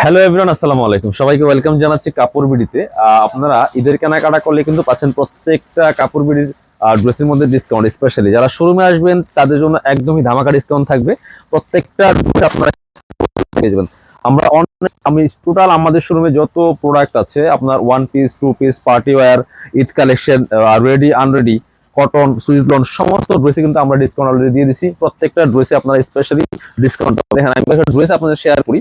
Hello everyone, আসসালামু আলাইকুম। সবাইকে ওয়েলকাম জানাচ্ছি কাপড় বিডিতে। আপনারা ঈদের কেনাকাটা করলে কিন্তু পাচ্ছেন প্রত্যেকটা কাপড় বিডির ড্রেসের মধ্যে ডিসকাউন্ট। স্পেশালি যারা শোরুমে আসবেন তাদের জন্য একদমই ধামাকা ডিসকাউন্ট থাকবে। প্রত্যেকটা ড্রেস আপনারা পেয়ে যাবেন। আমি টোটাল আমাদের শোরুমে যত প্রোডাক্ট আছে, আপনার one piece, two piece, party wear, Eid collection, ready unready, cotton, Swiss lawn সমস্ত ড্রেসে কিন্তু আমরা ডিসকাউন্ট অলরেডি দিয়ে দিচ্ছি। প্রত্যেকটা ড্রেসে আপনারা স্পেশালি ডিসকাউন্ট পাবেন। দেখেন, আমি একটা ড্রেস আপনাদের শেয়ার করি।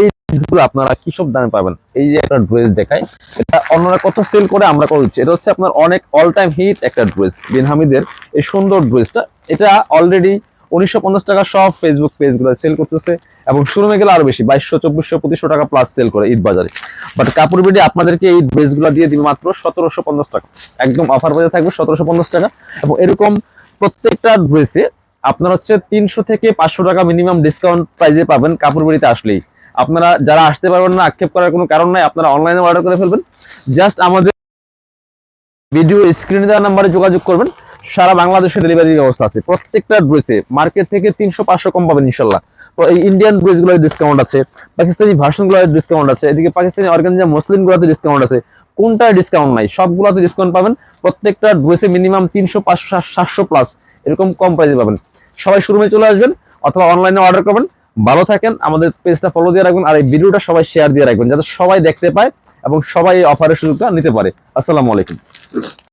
এই ড্রেসগুলো আপনারা কি সব দামে পাবেন। এই যে একটা ড্রেস দেখায়, এটা অন্যরা কত সেল করে আমরা করে দিচ্ছি। এটা হচ্ছে আপনার অনেক অল টাইম হিট একটা ড্রেস, বিন হামিদের এই সুন্দর ড্রেসটা। এটা অলরেডি 1950 টাকা সব ফেসবুক পেজগুলো সেল করতেছে, এবং শোরুমে গেলে আরো বেশি 2200, 2400, 2500 টাকা প্লাস সেল করে ঈদ বাজারে। বাট কাপড় বিডি আপনাদেরকে এই ড্রেসগুলো দিয়ে দিবে মাত্র 1750 টাকা। একদম অফার বাজার থাকবে 1750 টাকা। এবং এরকম প্রত্যেকটা ড্রেসে আপনার হচ্ছে 300 থেকে 500 টাকা মিনিমাম ডিসকাউন্ট প্রাইসে পাবেন কাপড় বিডিতে আসলেই। আপনারা যারা আসতে পারবেন না, আক্ষেপ করার কোনো কারণ নাই, আপনারা অনলাইনে অর্ডার করে ফেলবেন। জাস্ট আমাদের ভিডিও স্ক্রিনে দেওয়া নাম্বারে যোগাযোগ করবেন। সারা বাংলাদেশে ডেলিভারির ব্যবস্থা আছে। প্রত্যেকটা ড্রেসে মার্কেট থেকে 300-500 কম পাবেন ইনশাল্লাহ। তো এই ইন্ডিয়ান ড্রেসগুলোর ডিসকাউন্ট আছে, পাকিস্তানি ভার্সনগুলোর ডিসকাউন্ট আছে, এদিকে পাকিস্তানি অর্গানজা মসলিনগুলোতে ডিসকাউন্ট আছে। কোনটায় ডিসকাউন্ট নাই? সবগুলোতে ডিসকাউন্ট পাবেন। প্রত্যেকটা ড্রেসে মিনিমাম 300, 500, 700 প্লাস এরকম কম প্রাইসে পাবেন। সবাই শোরুমে চলে আসবেন অথবা অনলাইনে অর্ডার করবেন। ভালো থাকেন, আমাদের পেজটা ফলো দিয়ে রাখবেন, আর এই ভিডিওটা সবাই শেয়ার দিয়ে রাখবেন যাতে সবাই দেখতে পায় এবং সবাই এই অফারের সুযোগটা নিতে পারে। আসসালামু আলাইকুম।